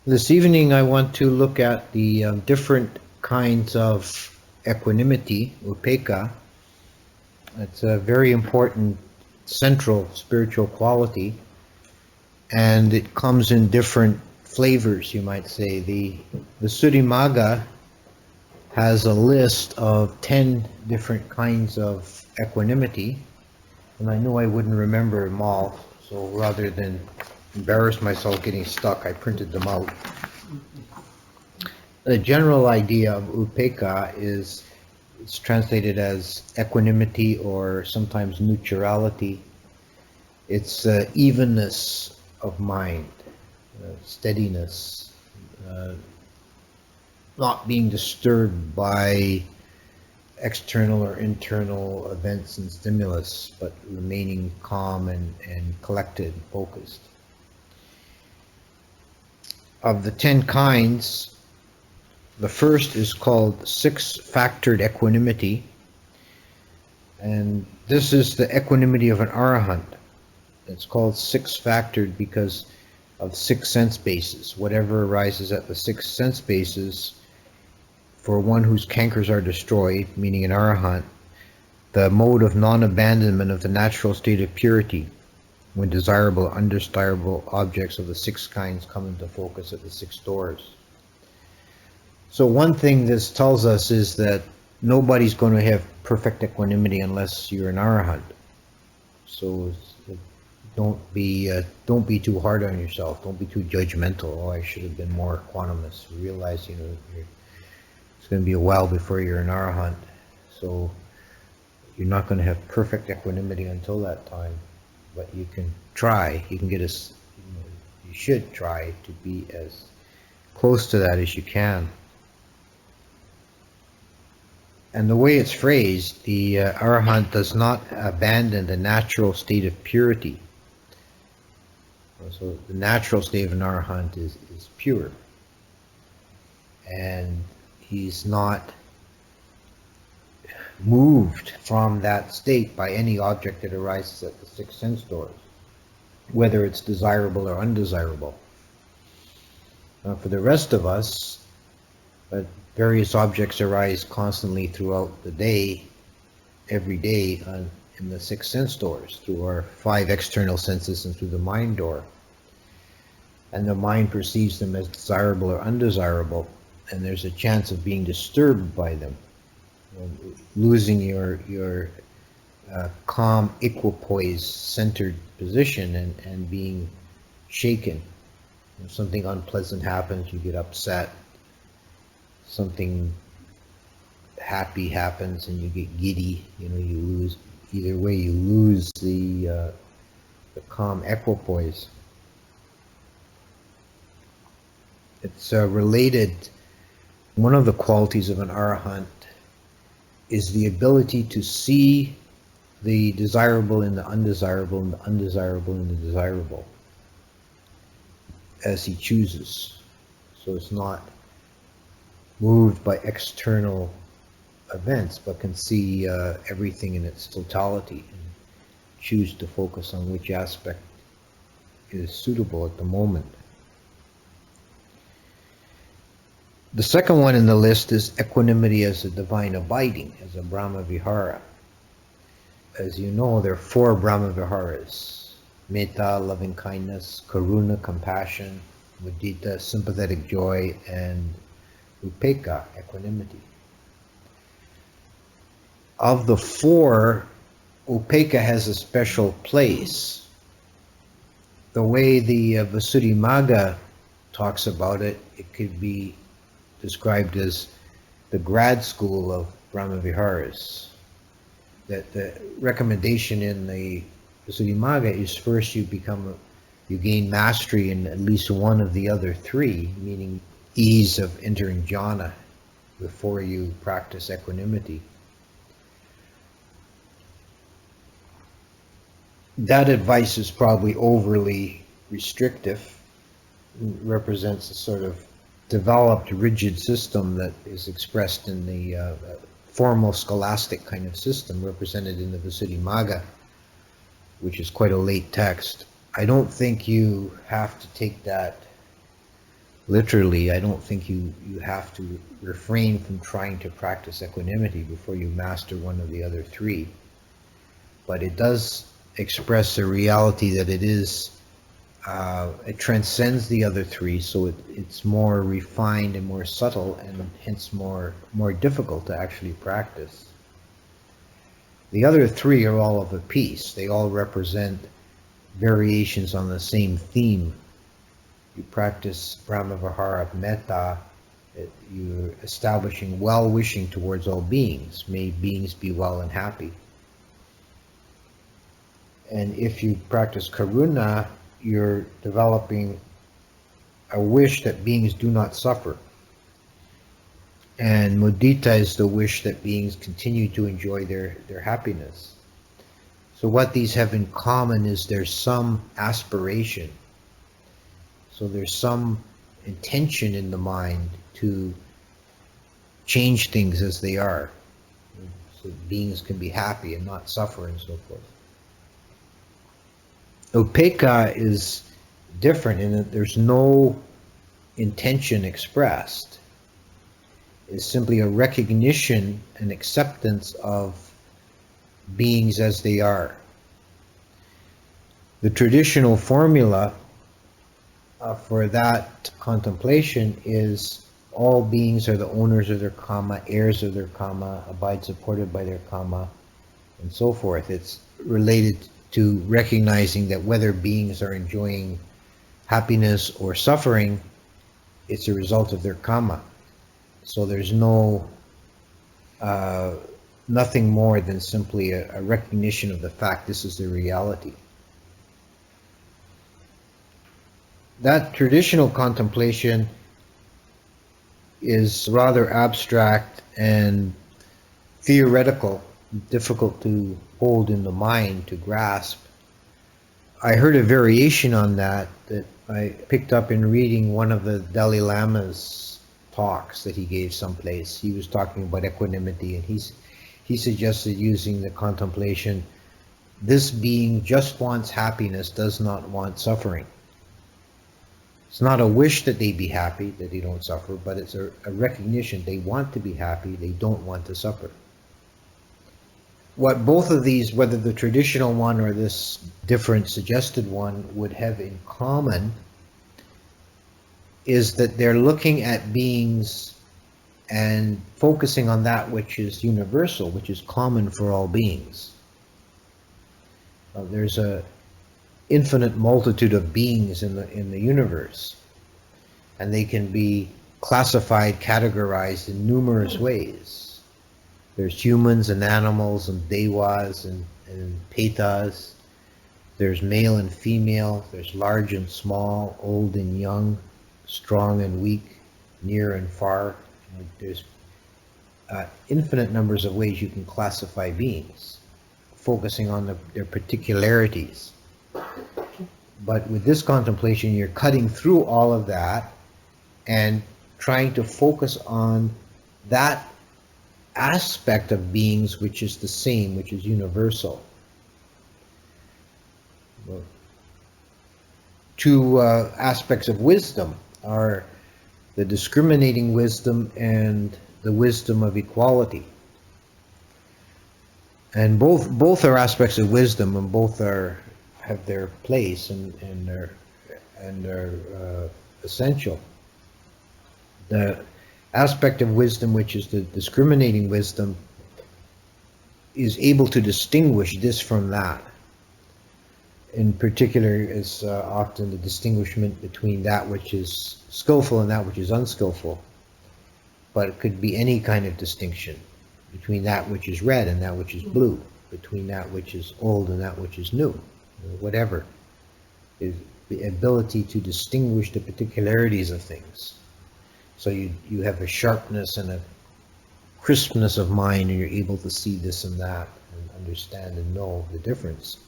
This evening I want to look at the different kinds of equanimity, Upekkha. It's a very important central spiritual quality, and it comes in different flavors, you might say. The Visuddhimagga has a list of 10 different kinds of equanimity, and I knew I wouldn't remember them all, so rather than embarrass myself getting stuck, I printed them out. The general idea of Upekkha is, it's translated as equanimity or sometimes neutrality. It's evenness of mind, steadiness, not being disturbed by external or internal events and stimulus, but remaining calm and collected and focused. Of the 10 kinds, the first is called six-factored equanimity, and this is the equanimity of an arahant. It's called six-factored because of 6 sense bases. Whatever arises at the 6 sense bases, for one whose cankers are destroyed, meaning an arahant, the mode of non-abandonment of the natural state of purity, when desirable or undesirable objects of the 6 kinds come into focus at the 6 doors. So one thing this tells us is that nobody's going to have perfect equanimity unless you're an arahant. So don't be too hard on yourself. Don't be too judgmental. Oh, I should have been more equanimous. Realize, it's going to be a while before you're an arahant. So you're not going to have perfect equanimity until that time. But you can try. You can get you should try to be as close to that as you can. And the way it's phrased, the arahant does not abandon the natural state of purity. So the natural state of an arahant is pure. And he's not moved from that state by any object that arises at the 6 sense doors, whether it's desirable or undesirable. For the rest of us, various objects arise constantly throughout the day, every day, in the 6 sense doors, through our 5 external senses and through the mind door. And the mind perceives them as desirable or undesirable, and there's a chance of being disturbed by them, losing your calm, equipoise, centered position and being shaken. If something unpleasant happens, you get upset. Something happy happens and you get giddy. You lose. Either way, you lose the calm equipoise. It's related. One of the qualities of an arahant is the ability to see the desirable in the undesirable and the undesirable in the desirable as he chooses. So it's not moved by external events, but can see everything in its totality and choose to focus on which aspect is suitable at the moment. The second one in the list is equanimity as a divine abiding, as a Brahma Vihara. As you know, there are 4 Brahma Viharas: metta, loving kindness; karuna, compassion; mudita, sympathetic joy; and upekkha, equanimity. Of the 4, upekkha has a special place. The way the Visuddhimagga talks about it, it could be described as the grad school of Brahma Viharas. That the recommendation in the Visuddhimagga is first you gain mastery in at least one of the other 3, meaning ease of entering jhana before you practice equanimity. That advice is probably overly restrictive. It represents a sort of developed rigid system that is expressed in the formal scholastic kind of system represented in the Visuddhimagga, which is quite a late text. I don't think you have to take that literally. I don't think you have to refrain from trying to practice equanimity before you master one of the other three. But it does express a reality that it transcends the other three, so it's more refined and more subtle, and hence more difficult to actually practice. The other three are all of a piece. They all represent variations on the same theme. You practice Brahmavihara metta, you're establishing well-wishing towards all beings. May beings be well and happy. And if you practice karuna, you're developing a wish that beings do not suffer. And mudita is the wish that beings continue to enjoy their happiness. So what these have in common is there's some aspiration. So there's some intention in the mind to change things as they are, so beings can be happy and not suffer and so forth. Upekkha is different in that there's no intention expressed. It's simply a recognition and acceptance of beings as they are. The traditional formula for that contemplation is all beings are the owners of their karma, heirs of their karma, abide supported by their karma, and so forth. It's related to recognizing that whether beings are enjoying happiness or suffering, it's a result of their karma. So there's nothing more than simply a recognition of the fact this is the reality. That traditional contemplation is rather abstract and theoretical, difficult to hold in the mind, to grasp. I heard a variation on that I picked up in reading one of the Dalai Lama's talks that he gave someplace. He was talking about equanimity, and he suggested using the contemplation, this being just wants happiness, does not want suffering. It's not a wish that they be happy, that they don't suffer, but it's a recognition they want to be happy, they don't want to suffer. What both of these, whether the traditional one or this different suggested one, would have in common is that they're looking at beings and focusing on that which is universal, which is common for all beings. There's a infinite multitude of beings in the universe, and they can be classified, categorized in numerous ways. There's humans and animals and devas and petas. There's male and female. There's large and small, old and young, strong and weak, near and far. There's infinite numbers of ways you can classify beings, focusing on their particularities. But with this contemplation, you're cutting through all of that and trying to focus on that aspect of beings which is the same, which is universal. Two aspects of wisdom are the discriminating wisdom and the wisdom of equality. And both are aspects of wisdom, and both have their place and are essential. The aspect of wisdom, which is the discriminating wisdom, is able to distinguish this from that. In particular, is often the distinguishment between that which is skillful and that which is unskillful. But it could be any kind of distinction between that which is red and that which is blue, between that which is old and that which is new, whatever. Is the ability to distinguish the particularities of things. So you have a sharpness and a crispness of mind, and you're able to see this and that and understand and know the difference.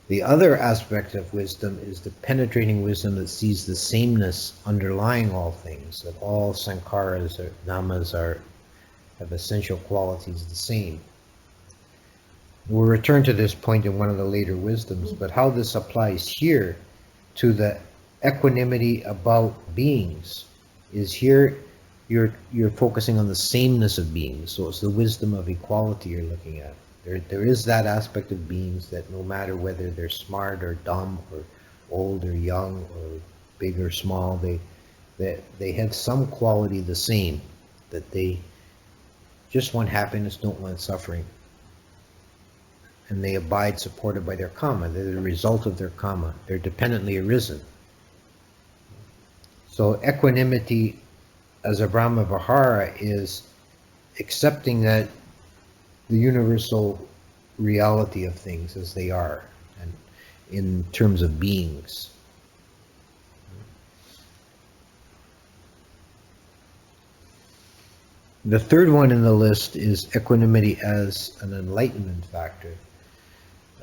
The other aspect of wisdom is the penetrating wisdom that sees the sameness underlying all things, that all sankharas or dhammas have essential qualities the same. We'll return to this point in one of the later wisdoms, but how this applies here to the equanimity about beings is here you're focusing on the sameness of beings. So it's the wisdom of equality you're looking at. There is that aspect of beings that no matter whether they're smart or dumb or old or young or big or small, they have some quality the same, that they just want happiness, don't want suffering. And they abide supported by their karma. They're the result of their karma. They're dependently arisen. So equanimity as a Brahma Vihara is accepting that the universal reality of things as they are, and in terms of beings. The third one in the list is equanimity as an enlightenment factor.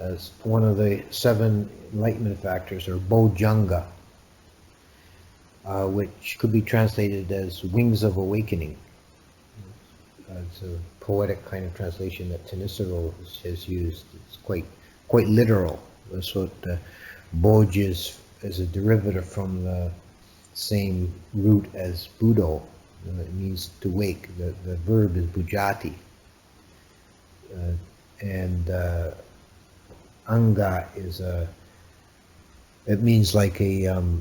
As one of the 7 enlightenment factors, or bojjhanga, which could be translated as wings of awakening. It's a poetic kind of translation that Thanissaro has used. It's quite literal. That's what boj is a derivative from the same root as budo. It means to wake. The verb is bujati. And anga is it means like a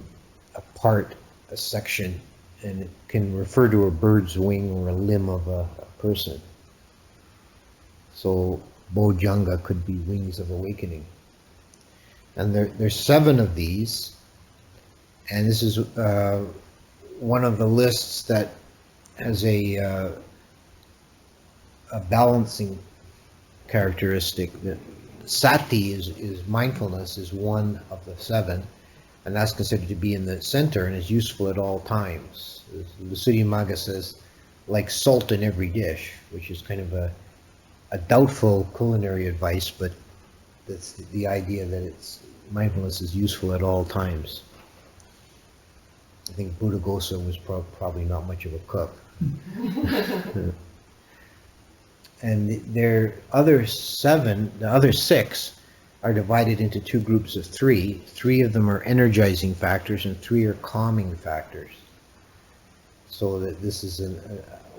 part, a section, and it can refer to a bird's wing or a limb of a person. So bojjhanga could be wings of awakening. And there's 7 of these, and this is one of the lists that has a balancing characteristic. That sati is mindfulness, is one of the 7, and that's considered to be in the center and is useful at all times. The Suddhimagga says, like salt in every dish, which is kind of a doubtful culinary advice, but that's the idea that mindfulness is useful at all times. I think Buddhaghosa was probably not much of a cook. And the other 6 are divided into 2 groups of 3. 3 of them are energizing factors and 3 are calming factors. So that this is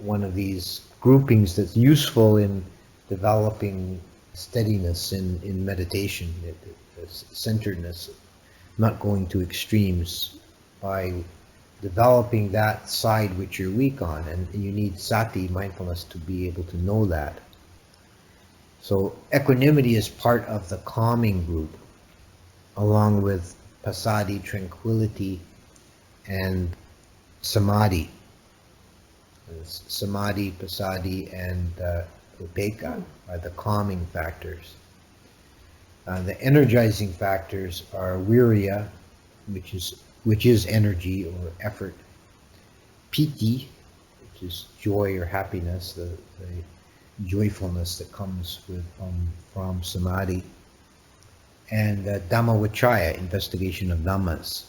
one of these groupings that's useful in developing steadiness in meditation, centeredness, not going to extremes, by developing that side which you're weak on, and you need sati, mindfulness, to be able to know that. So equanimity is part of the calming group, along with passaddhi, tranquility, and samadhi. Samadhi, passaddhi, and upekkha are the calming factors. The energizing factors are virya, which is energy or effort, piti, which is joy or happiness, the joyfulness that comes from samadhi, and dhammavicaya, investigation of dhammas.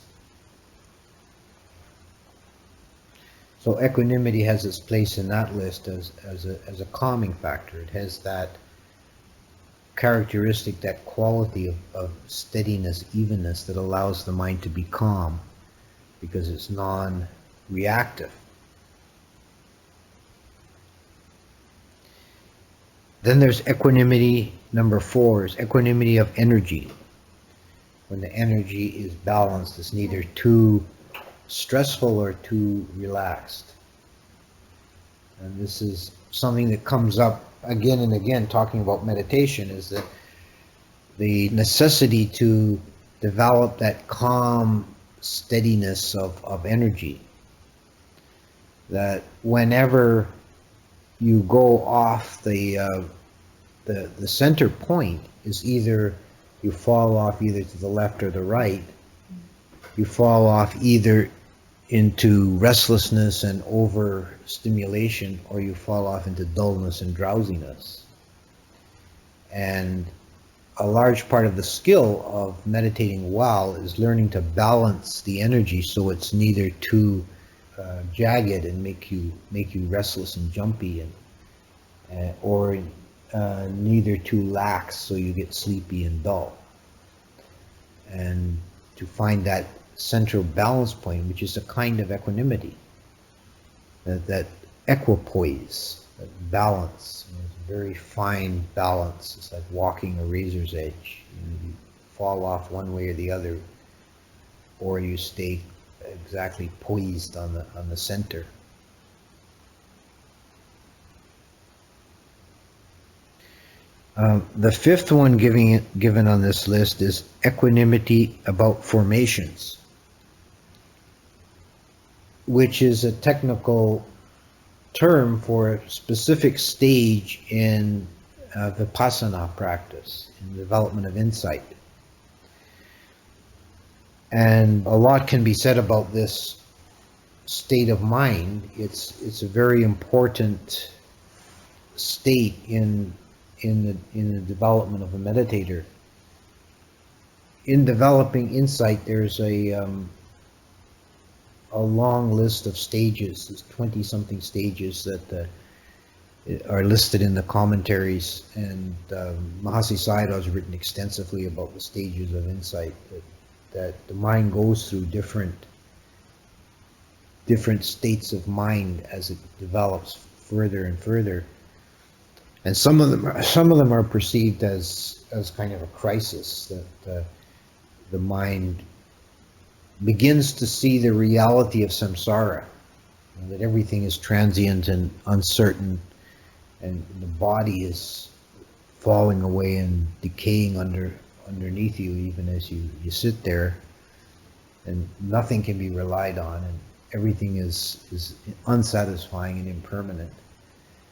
So equanimity has its place in that list as a calming factor. It has that characteristic, that quality of steadiness, evenness, that allows the mind to be calm because it's non-reactive. Then there's equanimity, number 4, is equanimity of energy. When the energy is balanced, it's neither too stressful or too relaxed. And this is something that comes up again and again talking about meditation, is that the necessity to develop that calm steadiness of energy, that whenever you go off the center point, is either you fall off either to the left or the right, you fall off either into restlessness and overstimulation, or you fall off into dullness and drowsiness. And a large part of the skill of meditating well is learning to balance the energy so it's neither too jagged and make you restless and jumpy, or neither too lax so you get sleepy and dull. And to find that central balance point, which is a kind of equanimity, that equipoise, that balance. It's a very fine balance. It's like walking a razor's edge. You fall off one way or the other, or you stay exactly poised on the center. The fifth one given on this list is equanimity about formations, which is a technical term for a specific stage in vipassana practice, in the development of insight. And a lot can be said about this state of mind. It's a very important state in the development of a meditator. In developing insight, there's a long list of stages. There's 20-something stages that are listed in the commentaries, and Mahasi Sayadaw has written extensively about the stages of insight, that the mind goes through different states of mind as it develops further and further. And some of them are perceived as kind of a crisis, that the mind begins to see the reality of samsara, that everything is transient and uncertain, and the body is falling away and decaying underneath you, even as you sit there, and nothing can be relied on, and everything is unsatisfying and impermanent.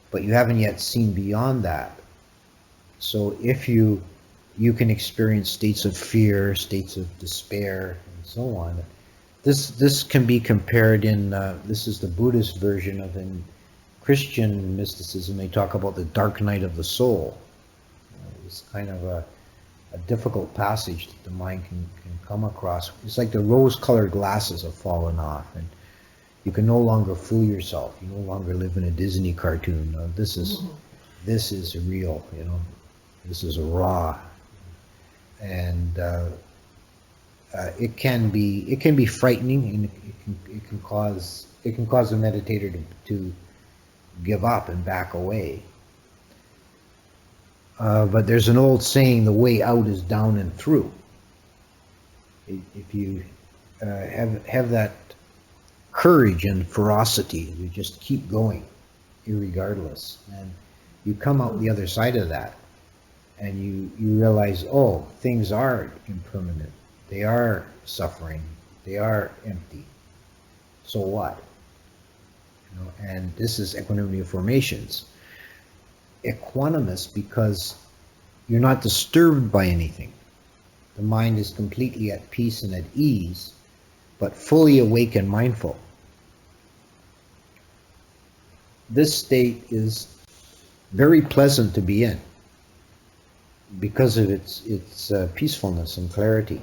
But you haven't yet seen beyond that. So if you can experience states of fear, states of despair, and so on. This can be compared in, this is the Buddhist version of, in Christian mysticism, they talk about the dark night of the soul. It's kind of a difficult passage that the mind can come across. It's like the rose-colored glasses have fallen off, and you can no longer fool yourself. You no longer live in a Disney cartoon. This is real. This is raw, and it can be frightening, and it can cause the meditator to give up and back away. But there's an old saying: the way out is down and through. If you have that courage and ferocity, you just keep going irregardless, and you come out the other side of that, and you realize, oh, things are impermanent, they are suffering, they are empty, so what? And this is equanimity of formations. Equanimous because you're not disturbed by anything. The mind is completely at peace and at ease, but fully awake and mindful. This state is very pleasant to be in because of its peacefulness and clarity.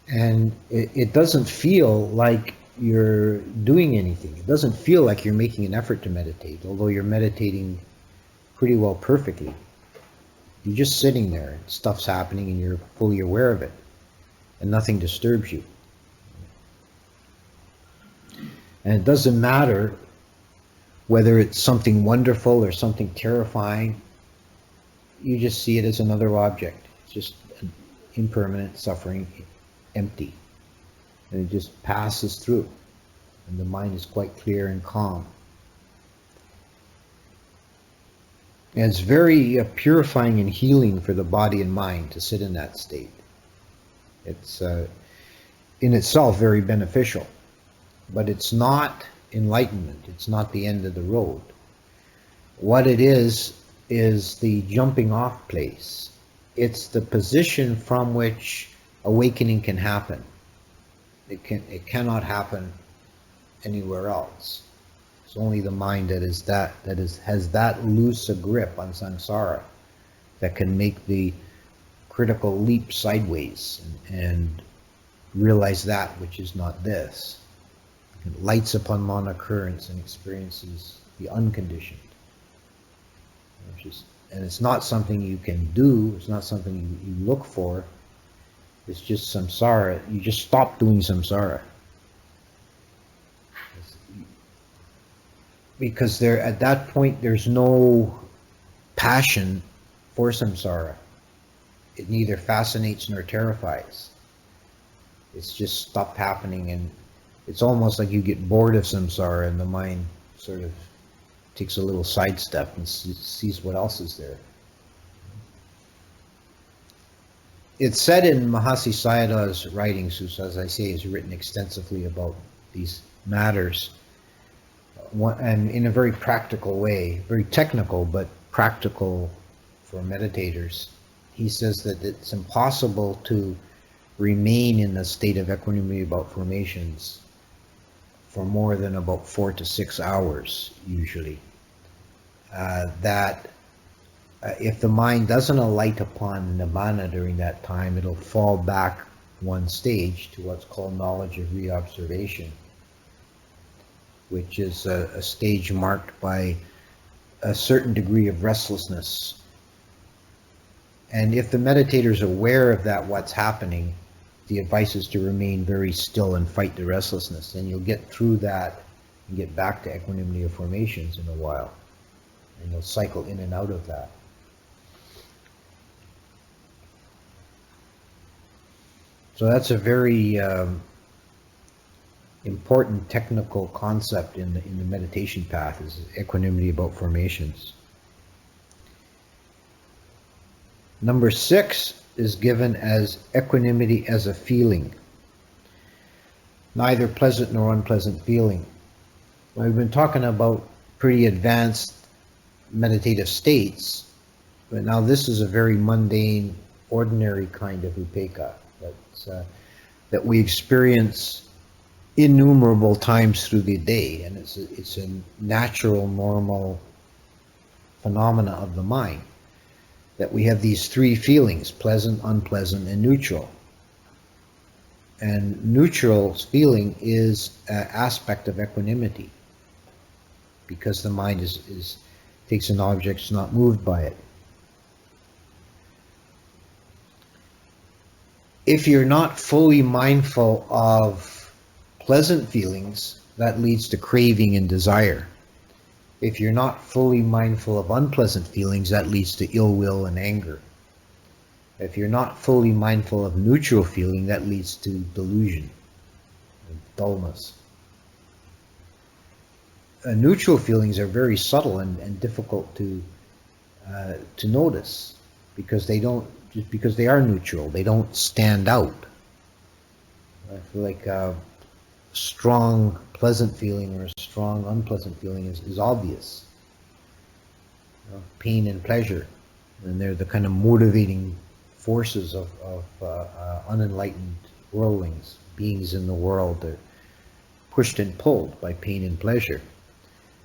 And it doesn't feel like you're doing anything. It doesn't feel like you're making an effort to meditate, although you're meditating pretty well perfectly. You're just sitting there, and stuff's happening, and you're fully aware of it, and nothing disturbs you. And it doesn't matter whether it's something wonderful or something terrifying. You just see it as another object. It's just an impermanent, suffering, empty. And it just passes through. And the mind is quite clear and calm. And it's very purifying and healing for the body and mind to sit in that state. It's in itself very beneficial. But it's not enlightenment. It's not the end of the road. What it is the jumping off place. It's the position from which awakening can happen. It cannot happen anywhere else. It's only the mind that has that loose a grip on samsara that can make the critical leap sideways and realize that which is not this. It lights upon non-occurrence and experiences the unconditioned. And it's not something you can do, it's not something you look for, It's just samsara. You just stop doing samsara. Because there, at that point, there's no passion for samsara. It neither fascinates nor terrifies. It's just stopped happening, and it's almost like you get bored of samsara and the mind sort of takes a little sidestep and sees what else is there. It's said in Mahasi Sayadaw's writings, who, as I say, has written extensively about these matters, and in a very practical way, very technical, but practical for meditators. He says that it's impossible to remain in a state of equanimity about formations for more than about 4 to 6 hours, usually. If the mind doesn't alight upon nibbana during that time, it'll fall back one stage to what's called knowledge of reobservation, which is a stage marked by a certain degree of restlessness. And if the meditator is aware of that, what's happening, the advice is to remain very still and fight the restlessness. And you'll get through that and get back to equanimity of formations in a while. And you'll cycle in and out of that. So that's a very important technical concept in the meditation path, is equanimity about formations. Number 6 is given as equanimity as a feeling, neither pleasant nor unpleasant feeling. We've been talking about pretty advanced meditative states, but now this is a very mundane, ordinary kind of upekkha that we experience innumerable times through the day, and it's a natural, normal phenomena of the mind, that we have these 3 feelings: pleasant, unpleasant, and neutral. And neutral feeling is an aspect of equanimity, because the mind takes an object, is not moved by it. If you're not fully mindful of pleasant feelings, that leads to craving and desire. If you're not fully mindful of unpleasant feelings, that leads to ill will and anger. If you're not fully mindful of neutral feeling, that leads to delusion and dullness. Neutral feelings are very subtle and difficult to notice, because they are neutral, they don't stand out. I feel like a strong pleasant feeling or a strong unpleasant feeling is obvious. Pain and pleasure, and they're the kind of motivating forces of unenlightened worldlings, beings in the world. They're pushed and pulled by pain and pleasure,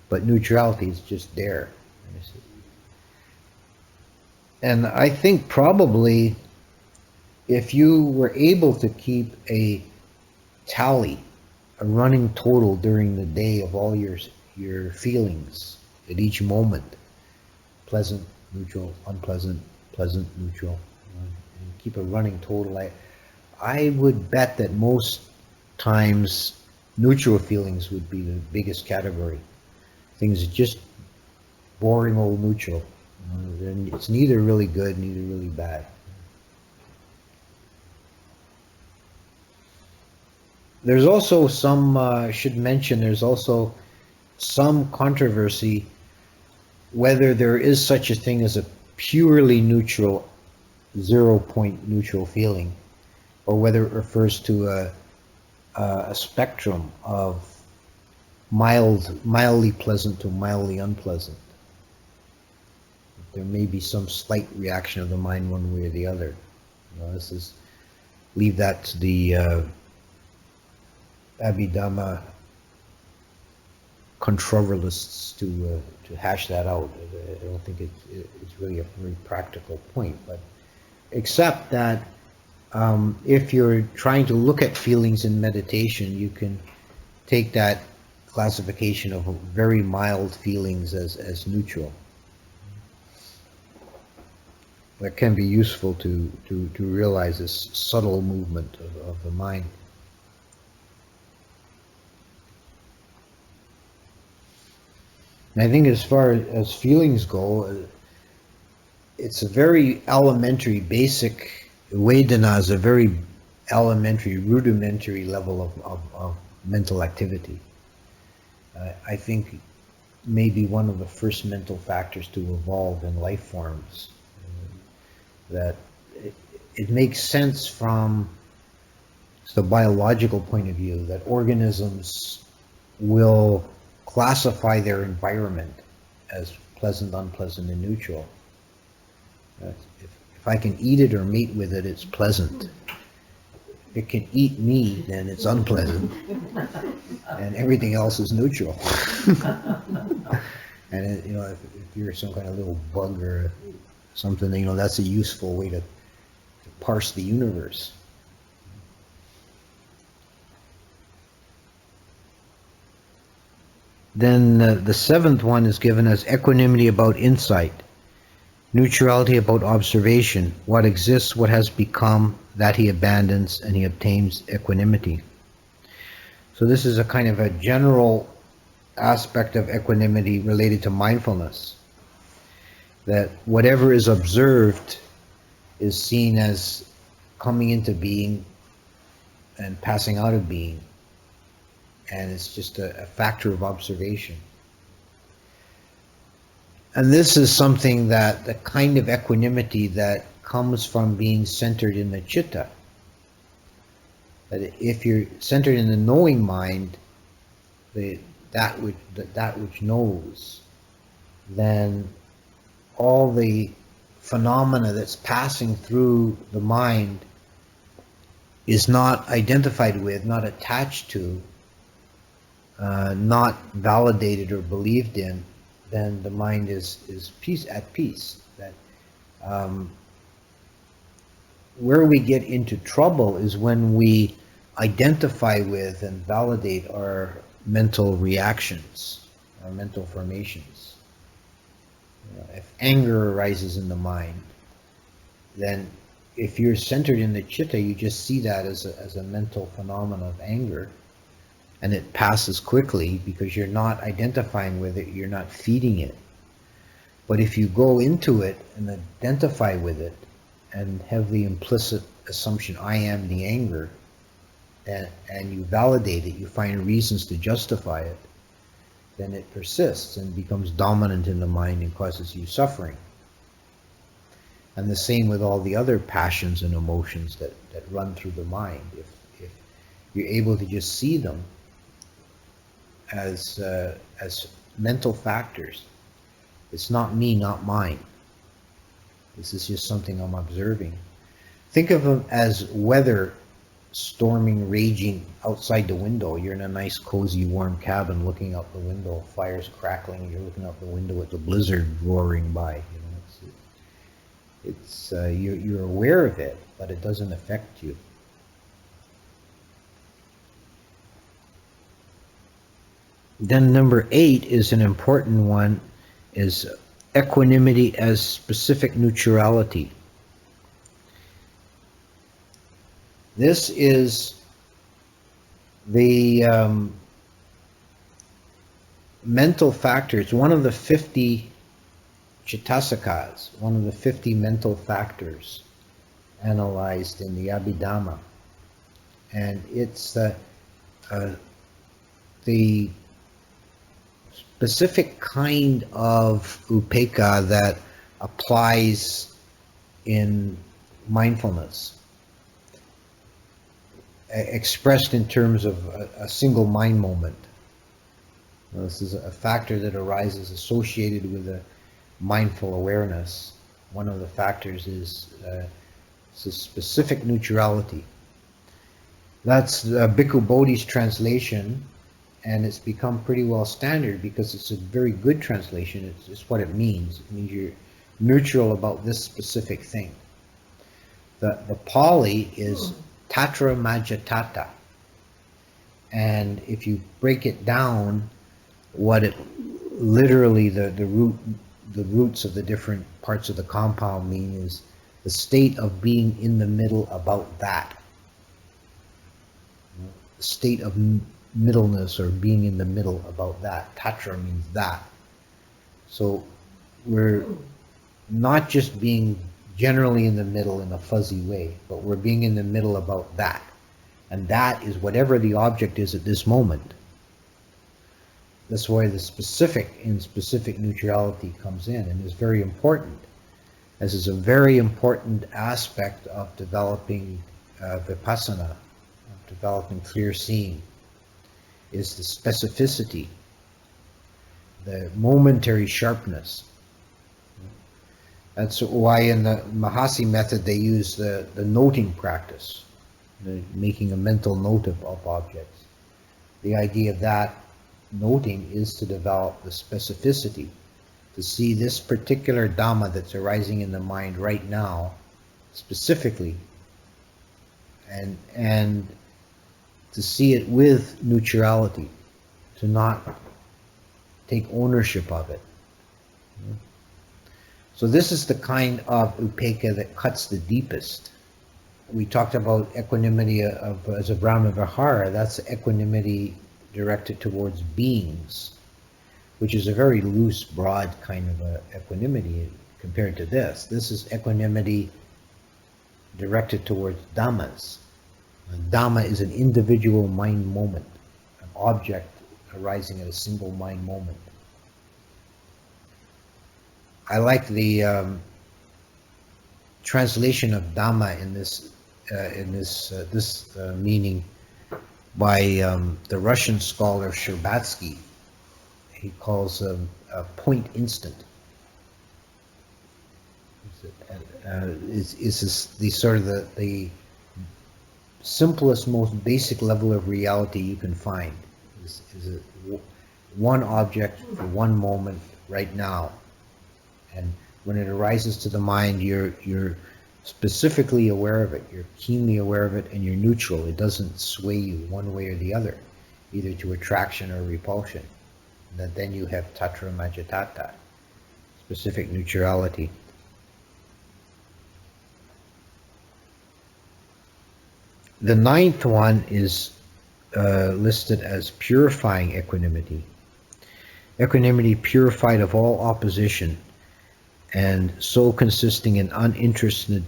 but neutrality is just there. And I think probably if you were able to keep a tally, a running total during the day of all your feelings at each moment, pleasant, neutral, unpleasant, pleasant, neutral, and keep a running total, I would bet that most times neutral feelings would be the biggest category. Things just boring old neutral. It's neither really good, neither really bad. There's also some, should mention, there's also some controversy whether there is such a thing as a purely neutral, 0-point neutral feeling, or whether it refers to a spectrum of mildly pleasant to mildly unpleasant. There may be some slight reaction of the mind one way or the other. Leave that to the Abhidhamma controversialists to hash that out. I don't think it's really a very practical point, but except that if you're trying to look at feelings in meditation, you can take that classification of very mild feelings as neutral. that can be useful to realize this subtle movement of the mind. And I think as far as feelings go, it's a very elementary, basic, Vedana is a very elementary, rudimentary level of mental activity. I think maybe one of the first mental factors to evolve in life forms. That it makes sense from the biological point of view that organisms will classify their environment as pleasant, unpleasant, and neutral. If I can eat it or mate with it, it's pleasant. If it can eat me, then it's unpleasant, and everything else is neutral. And if you're some kind of little bug or something, that's a useful way to parse the universe. Then the seventh one is given as equanimity about insight, neutrality about observation, what exists, what has become, that he abandons, and he obtains equanimity. So this is a kind of a general aspect of equanimity related to mindfulness, that whatever is observed is seen as coming into being and passing out of being, and it's just a factor of observation. And this is something that the kind of equanimity that comes from being centered in the citta. That if you're centered in the knowing mind, that which knows, then all the phenomena that's passing through the mind is not identified with, not attached to, not validated or believed in, then the mind is at peace. That where we get into trouble is when we identify with and validate our mental reactions, our mental formations. If anger arises in the mind, then if you're centered in the citta, you just see that as a mental phenomenon of anger, and it passes quickly because you're not identifying with it, you're not feeding it. But if you go into it and identify with it and have the implicit assumption, I am the anger, and you validate it, you find reasons to justify it, then it persists and becomes dominant in the mind and causes you suffering. And the same with all the other passions and emotions that run through the mind. If you're able to just see them as mental factors, it's not me, not mine. This is just something I'm observing. Think of them as weather storming, raging outside the window. You're in a nice, cozy, warm cabin looking out the window, fire's crackling, you're looking out the window at the blizzard roaring by. You're aware of it, but it doesn't affect you. Then number 8 is an important one, is equanimity as specific neutrality. This is the mental factor. It's one of the 50 chittasakas, one of the 50 mental factors analyzed in the Abhidhamma. And it's the specific kind of upekkha that applies in mindfulness, expressed in terms of a single mind moment. Now, this is a factor that arises associated with a mindful awareness. One of the factors is specific neutrality. That's Bhikkhu Bodhi's translation, and it's become pretty well standard because it's a very good translation. It's what it means. It means you're neutral about this specific thing. The Pali is Tatra Majjhatthata, and if you break it down, what it literally, the root the roots of the different parts of the compound mean is the state of being in the middle about that. The state of middleness, or being in the middle about that. Tatra means that. So we're not just being generally in the middle in a fuzzy way, but we're being in the middle about that. And that is whatever the object is at this moment. That's why the specific in specific neutrality comes in and is very important. This is a very important aspect of developing vipassana, of developing clear seeing, is the specificity, the momentary sharpness. That's why in the Mahasi method they use the noting practice, making a mental note of objects. The idea of that noting is to develop the specificity, to see this particular Dhamma that's arising in the mind right now, specifically, and to see it with neutrality, to not take ownership of it. So this is the kind of Upekkha that cuts the deepest. We talked about equanimity as a Brahma Vihara. That's equanimity directed towards beings, which is a very loose, broad kind of equanimity compared to this. This is equanimity directed towards Dhammas. Dhamma is an individual mind moment, an object arising at a single mind moment. I like the translation of Dhamma in this meaning by the Russian scholar Sherbatsky. He calls a point instant. Is the sort of the simplest, most basic level of reality you can find. Is one object for one moment right now, and when it arises to the mind, you're specifically aware of it, you're keenly aware of it, and you're neutral. It doesn't sway you one way or the other, either to attraction or repulsion. And then you have tatra majjhatthata, specific neutrality. The ninth one is listed as purifying equanimity. Equanimity purified of all opposition, and so consisting in uninterestedness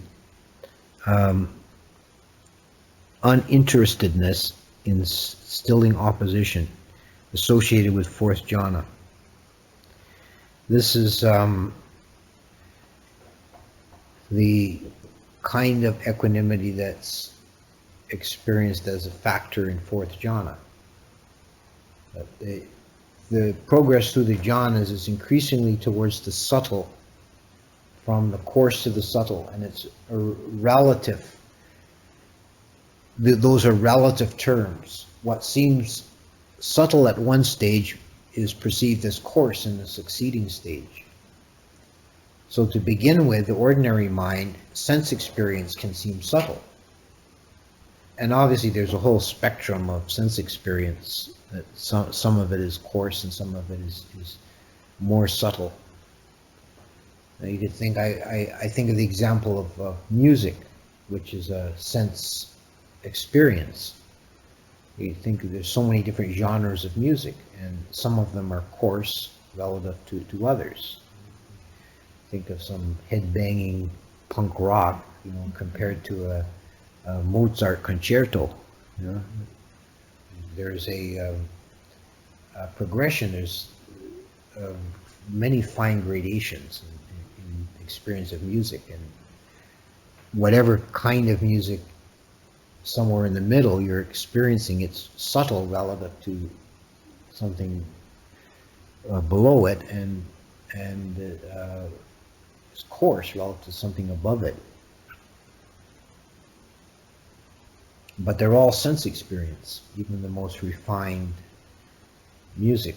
in stilling opposition, associated with fourth jhana. This is the kind of equanimity that's experienced as a factor in fourth jhana. The progress through the jhanas is increasingly towards the subtle, from the coarse to the subtle, and it's a relative. Those are relative terms. What seems subtle at one stage is perceived as coarse in the succeeding stage. So to begin with, the ordinary mind, sense experience can seem subtle. And obviously there's a whole spectrum of sense experience. That some of it is coarse and some of it is more subtle. Now you could think, I think of the example of music, which is a sense experience. You think there's so many different genres of music, and some of them are coarse relative to others. Think of some head-banging punk rock, compared to a Mozart concerto. There's a progression. There's many fine gradations in experience of music, and whatever kind of music, somewhere in the middle, you're experiencing it's subtle relative to something below it, and it's coarse relative to something above it. But they're all sense experience, even the most refined music.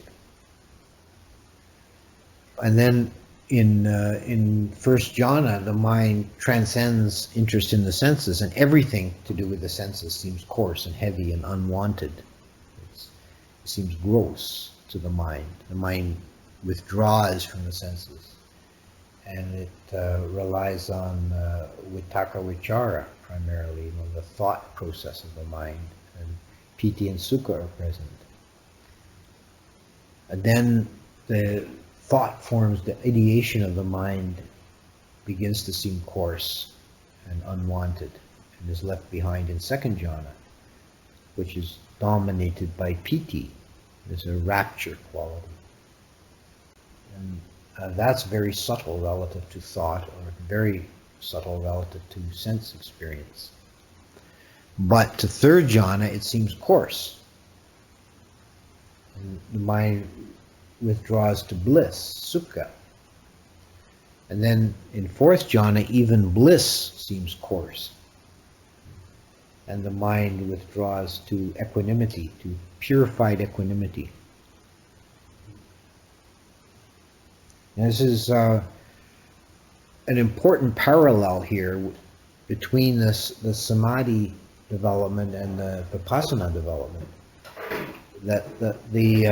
And then in first jhana, the mind transcends interest in the senses, and everything to do with the senses seems coarse and heavy and unwanted. It seems gross to the mind. The mind withdraws from the senses. and it relies on vitakka vichara primarily, the thought process of the mind, and piti and sukha are present. And then the thought forms, the ideation of the mind begins to seem coarse and unwanted, and is left behind in second jhana, which is dominated by piti. There's a rapture quality. And that's very subtle relative to thought, or very subtle relative to sense experience. But to third jhana, it seems coarse. And the mind withdraws to bliss, sukha. And then in fourth jhana, even bliss seems coarse. And the mind withdraws to equanimity, to purified equanimity. And this is an important parallel here between the samadhi development and the vipassana development. That the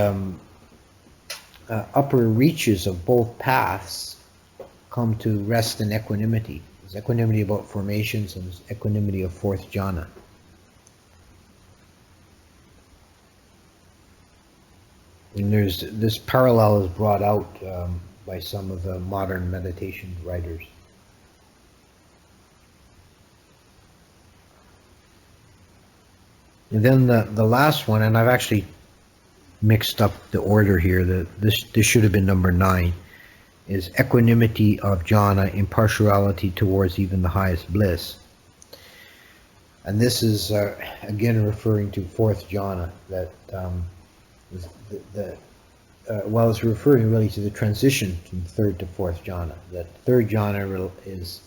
upper reaches of both paths come to rest in equanimity. There's equanimity about formations, and there's equanimity of fourth jhana. And there's this parallel is brought out by some of the modern meditation writers. And then the last one, and I've actually mixed up the order here. This should have been number 9. Is equanimity of jhana, impartiality towards even the highest bliss. And this is again referring to fourth jhana. That well, it's referring really to the transition from third to fourth jhana. That third jhana is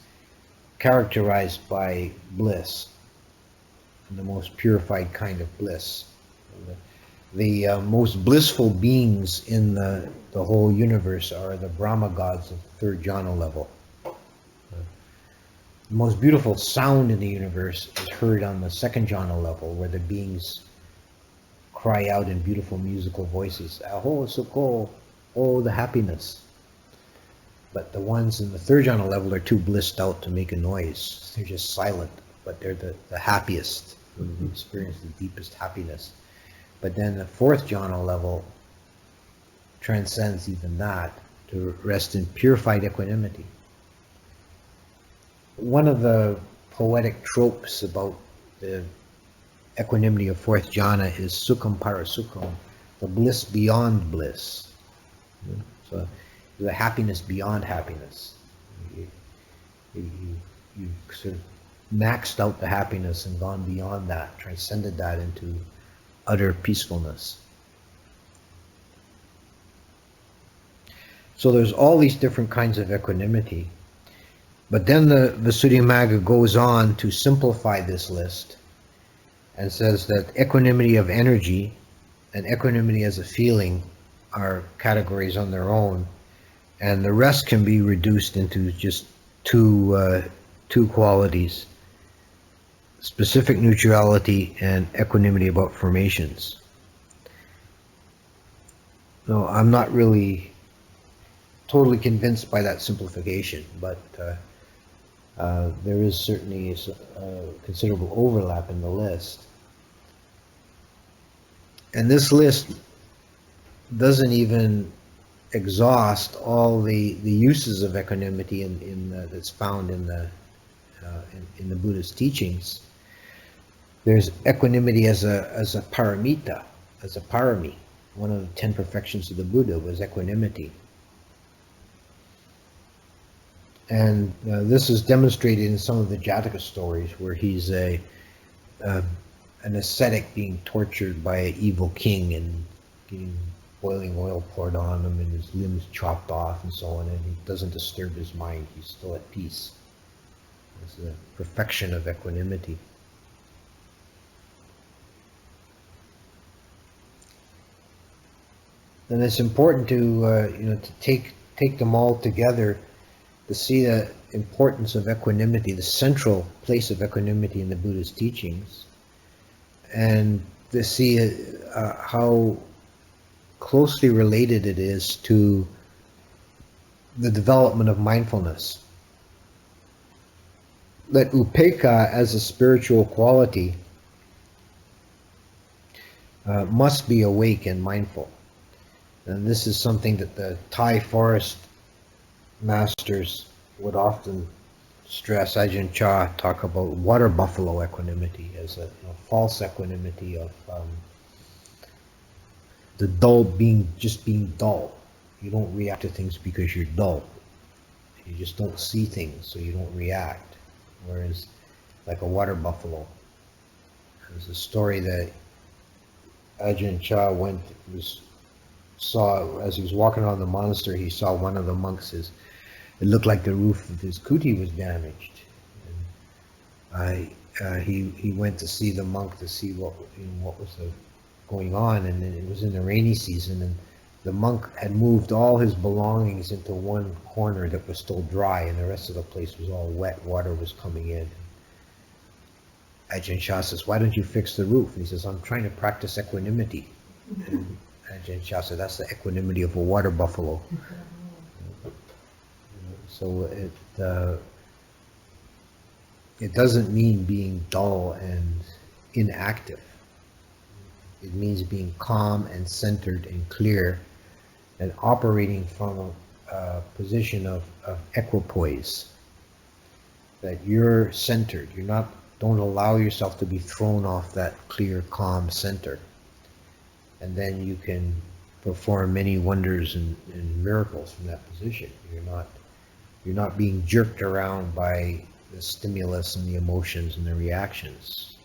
characterized by bliss, the most purified kind of bliss. The most blissful beings in the whole universe are the Brahma gods of third jhana level. The most beautiful sound in the universe is heard on the second jhana level, where the beings cry out in beautiful musical voices, Aho Sukho, oh the happiness. But the ones in the third jhana level are too blissed out to make a noise. They're just silent, but they're the happiest, who experience the deepest happiness. But then the fourth jhana level transcends even that to rest in purified equanimity. One of the poetic tropes about the equanimity of fourth jhana is sukham parasukham, the bliss beyond bliss. So the happiness beyond happiness. You sort of maxed out the happiness and gone beyond that, transcended that into utter peacefulness. So there's all these different kinds of equanimity. But then the Visuddhimagga goes on to simplify this list and says that equanimity of energy and equanimity as a feeling are categories on their own, and the rest can be reduced into just two qualities: specific neutrality and equanimity about formations. No, I'm not really totally convinced by that simplification, but there is certainly a considerable overlap in the list. And this list doesn't even exhaust all the uses of equanimity that's found in the Buddhist teachings. There's equanimity as a paramita, as a parami. One of the 10 perfections of the Buddha was equanimity. And this is demonstrated in some of the Jataka stories, where he's an ascetic being tortured by an evil king and getting boiling oil poured on him and his limbs chopped off and so on, and he doesn't disturb his mind. He's still at peace. It's the perfection of equanimity. And it's important to to take them all together to see the importance of equanimity, the central place of equanimity in the Buddhist teachings, and to see how closely related it is to the development of mindfulness. That upekkha as a spiritual quality must be awake and mindful. And this is something that the Thai forest masters would often stress. Ajahn Chah talk about water buffalo equanimity as a false equanimity of the dull being dull. You don't react to things because you're dull. You just don't see things, so you don't react. Whereas, like a water buffalo, there's a story that Ajahn Chah saw as he was walking around the monastery. He saw one of the monks. It looked like the roof of his kuti was damaged. And he went to see the monk to see what was going on, and it was in the rainy season, and the monk had moved all his belongings into one corner that was still dry, and the rest of the place was all wet. Water was coming in. Ajahn Chah says, "Why don't you fix the roof?" And he says, "I'm trying to practice equanimity." And Ajahn Chah said, "That's the equanimity of a water buffalo." So it doesn't mean being dull and inactive. It means being calm and centered and clear and operating from a position of equipoise. That you're centered. Don't allow yourself to be thrown off that clear, calm center. And then you can perform many wonders and miracles from that position. You're not being jerked around by the stimulus and the emotions and the reactions.